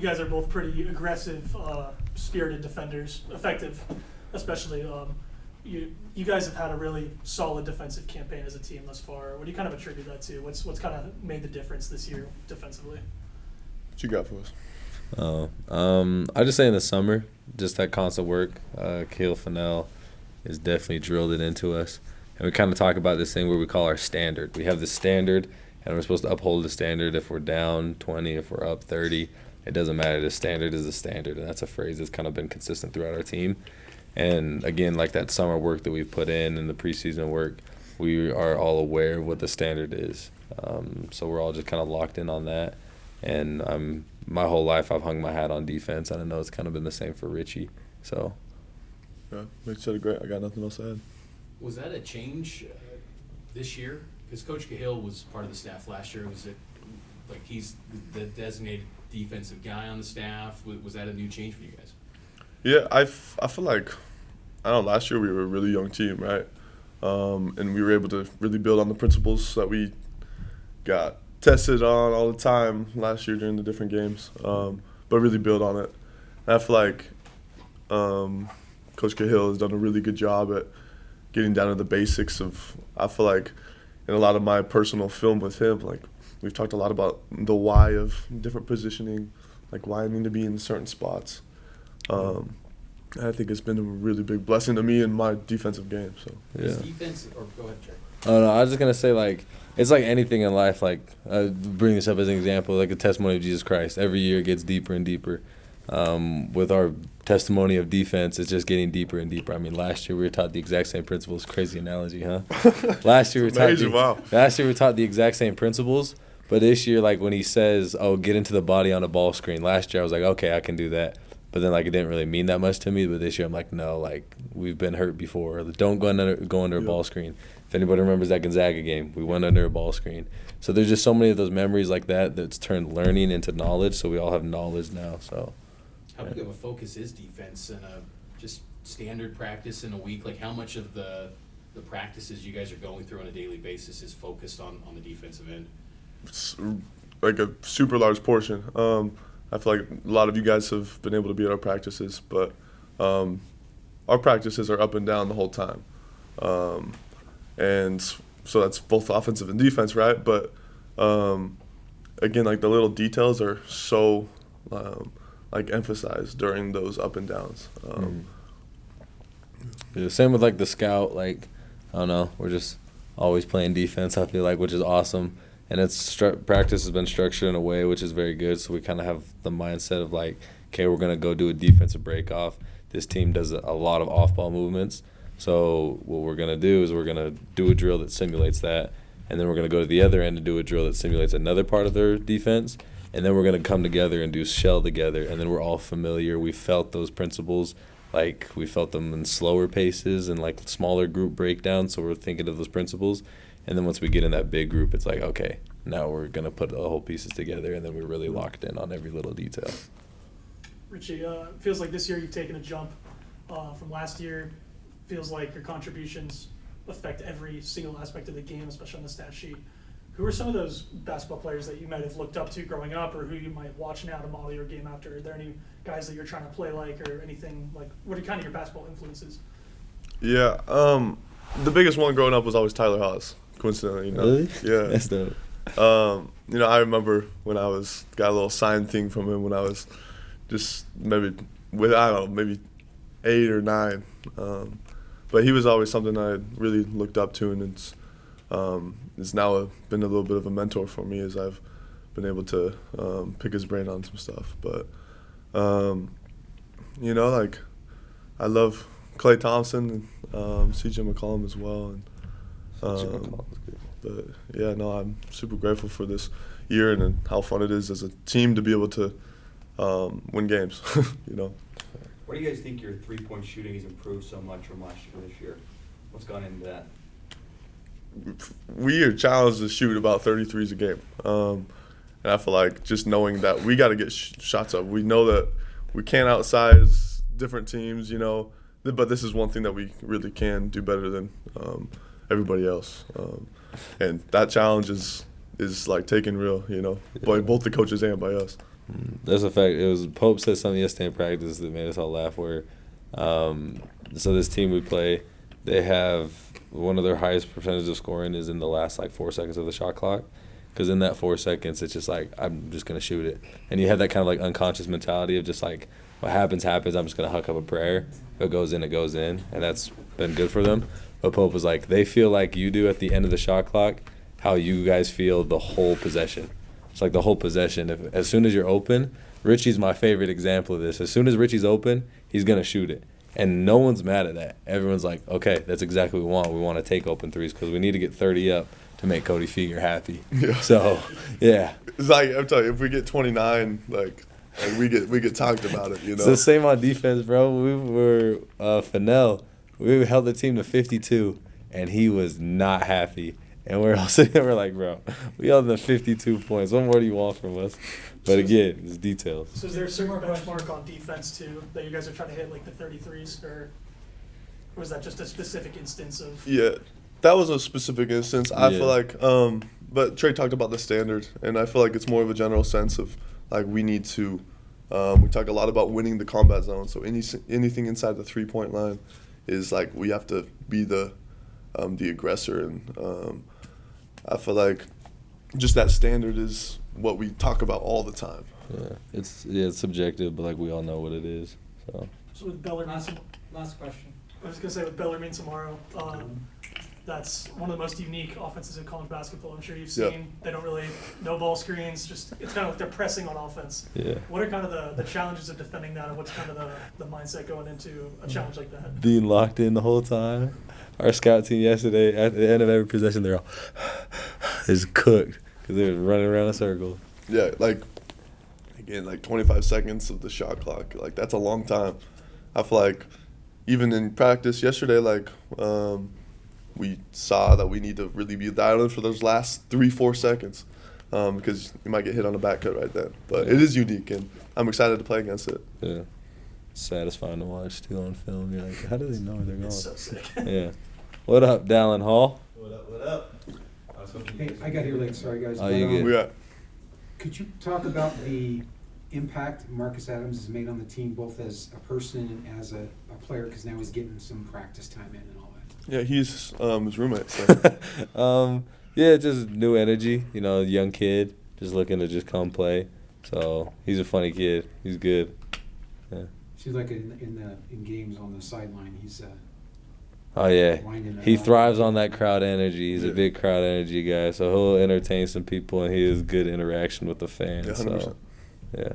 you guys are both pretty aggressive, spirited defenders, effective, especially. You guys have had a really solid defensive campaign as a team thus far. What do you kind of attribute that to? What's kind of made the difference this year defensively? What you got for us? I just say in the summer, just that constant work. Kale Fennell has definitely drilled it into us. And we kind of talk about this thing where we call our standard. We have this standard, and we're supposed to uphold the standard. If we're down 20, if we're up 30, it doesn't matter. The standard is the standard, and that's a phrase that's kind of been consistent throughout our team. And, again, like that summer work that we've put in and the preseason work, we are all aware of what the standard is. So we're all just kind of locked in on that. And my whole life I've hung my hat on defense, and I know it's kind of been the same for Richie. So, yeah, Mitch said it great. I got nothing else to add. Was that a change this year? Because Coach Cahill was part of the staff last year. Was it like he's the designated defensive guy on the staff? Was that a new change for you guys? Yeah, I feel like, I don't know, last year we were a really young team, right? And we were able to really build on the principles that we got tested on all the time last year during the different games, but really build on it. And I feel like Coach Cahill has done a really good job at getting down to the basics of, I feel like in a lot of my personal film with him, like we've talked a lot about the why of different positioning, like why I need to be in certain spots. I think it's been a really big blessing to me in my defensive game. So yeah. Defense, or go ahead, Trey. Oh, no, I was just going to say, like, it's like anything in life. Like, bring this up as an example, like a testimony of Jesus Christ. Every year it gets deeper and deeper. With our testimony of defense, it's just getting deeper and deeper. I mean, last year we were taught the exact same principles. Crazy analogy, huh? Last year we were taught the exact same principles. But this year, like, when he says, oh, get into the body on a ball screen, last year I was like, okay, I can do that. But then, like, it didn't really mean that much to me. But this year I'm like, no, like, we've been hurt before. Don't go under a ball screen. If anybody remembers that Gonzaga game, we went under a ball screen. So there's just so many of those memories like that that's turned learning into knowledge, so we all have knowledge now. So, how big of a focus is defense in a just standard practice in a week? Like, how much of the practices you guys are going through on a daily basis is focused on the defensive end? It's like a super large portion. I feel like a lot of you guys have been able to be at our practices, but our practices are up and down the whole time. And so that's both offensive and defense, right? But, again, like the little details are so, like, emphasized during those up and downs. Yeah, same with, like, the scout. Like, I don't know, we're just always playing defense, I feel like, which is awesome. And practice has been structured in a way which is very good, so we kind of have the mindset of, like, okay, we're going to go do a defensive break-off. This team does a lot of off-ball movements. So what we're going to do is we're going to do a drill that simulates that, and then we're going to go to the other end and do a drill that simulates another part of their defense, and then we're going to come together and do shell together, and then we're all familiar. We felt those principles, like we felt them in slower paces and like smaller group breakdowns, so we're thinking of those principles. And then once we get in that big group, it's like, okay, now we're going to put the whole pieces together, and then we're really locked in on every little detail. Richie, it feels like this year you've taken a jump from last year. Feels like your contributions affect every single aspect of the game, especially on the stat sheet. Who are some of those basketball players that you might have looked up to growing up, or who you might watch now to model your game after? Are there any guys that you're trying to play like, or anything like? What are kind of your basketball influences? Yeah, the biggest one growing up was always Tyler Haws. Coincidentally, you know. Really? Yeah. That's dope. You know, I remember when I got a little signed thing from him when I was just maybe 8 or 9. But he was always something I had really looked up to, and it's now been a little bit of a mentor for me as I've been able to pick his brain on some stuff. But, you know, like, I love Klay Thompson and C.J. McCollum as well. And, but, yeah, no, I'm super grateful for this year and how fun it is as a team to be able to win games, you know. Why do you guys think your three-point shooting has improved so much from last year to this year? What's gone into that? We are challenged to shoot about 33s a game. And I feel like just knowing that we got to get shots up. We know that we can't outsize different teams, you know, but this is one thing that we really can do better than everybody else. And that challenge is like taken real, you know, by both the coaches and by us. That's a fact. It was Pope said something yesterday in practice that made us all laugh. Where, so this team we play, they have one of their highest percentage of scoring is in the last like 4 seconds of the shot clock, because in that 4 seconds it's just like I'm just gonna shoot it, and you have that kind of like unconscious mentality of just like what happens happens. I'm just gonna huck up a prayer. If it goes in, it goes in, and that's been good for them. But Pope was like, they feel like you do at the end of the shot clock, how you guys feel the whole possession. It's like the whole possession. As soon as you're open, Richie's my favorite example of this. As soon as Richie's open, he's going to shoot it. And no one's mad at that. Everyone's like, okay, that's exactly what we want. We want to take open threes because we need to get 30 up to make Cody Feger happy. Yeah. So, yeah. It's like, I'm telling you, if we get 29, like we get talked about it, you know. It's the same on defense, bro. We were Fennell. We held the team to 52, and he was not happy. And we're all sitting there, we're like, bro, we held them to 52 points. What more do you want from us? But again, it's details. So is there a certain benchmark on defense too that you guys are trying to hit, like the 33s, or was that just a specific instance of? Yeah, that was a specific instance. I Yeah. feel like, but Trey talked about the standard, and I feel like it's more of a general sense of like we need to. We talk a lot about winning the combat zone. So anything inside the 3-point line is like we have to be the aggressor, and I feel like just that standard is what we talk about all the time. Yeah, it's subjective, but like we all know what it is. So with Bellarmine, Last question. I was gonna say with Bellarmine tomorrow, that's one of the most unique offenses in college basketball. I'm sure you've seen. Yeah. They don't really no ball screens. Just it's kind of like they're pressing on offense. yeah, What are kind of the challenges of defending that, and what's kind of the mindset going into a challenge like that? being locked in the whole time. Our scout team yesterday, at the end of every possession, they're all just cooked because they were running around in a circle. Yeah, like again, like 25 seconds of the shot clock, like that's a long time. I feel like even in practice yesterday, like we saw that we need to really be dialed in for those last 3-4 seconds because you might get hit on the back cut right then. But it is unique, and I'm excited to play against it. Yeah, satisfying to watch too on film. You're like, how do they know where they're going? It's so sick. Yeah. What up, Dallin Hall? What up, what up? Hey, I got here late, sorry guys. Oh, you good. We got Could you talk about the impact Marcus Adams has made on the team, both as a person and as a player, because now he's getting some practice time in and all that? yeah, he's his roommate. So. Yeah, just new energy. You know, young kid, just looking to just come play. So he's a funny kid. He's good. Yeah. Seems like in games on the sideline, he's Oh yeah, winding it he up. thrives on that crowd energy. He's a Yeah. big crowd energy guy, so he'll entertain some people, and he has good interaction with the fans. Yeah, 100%. So, yeah.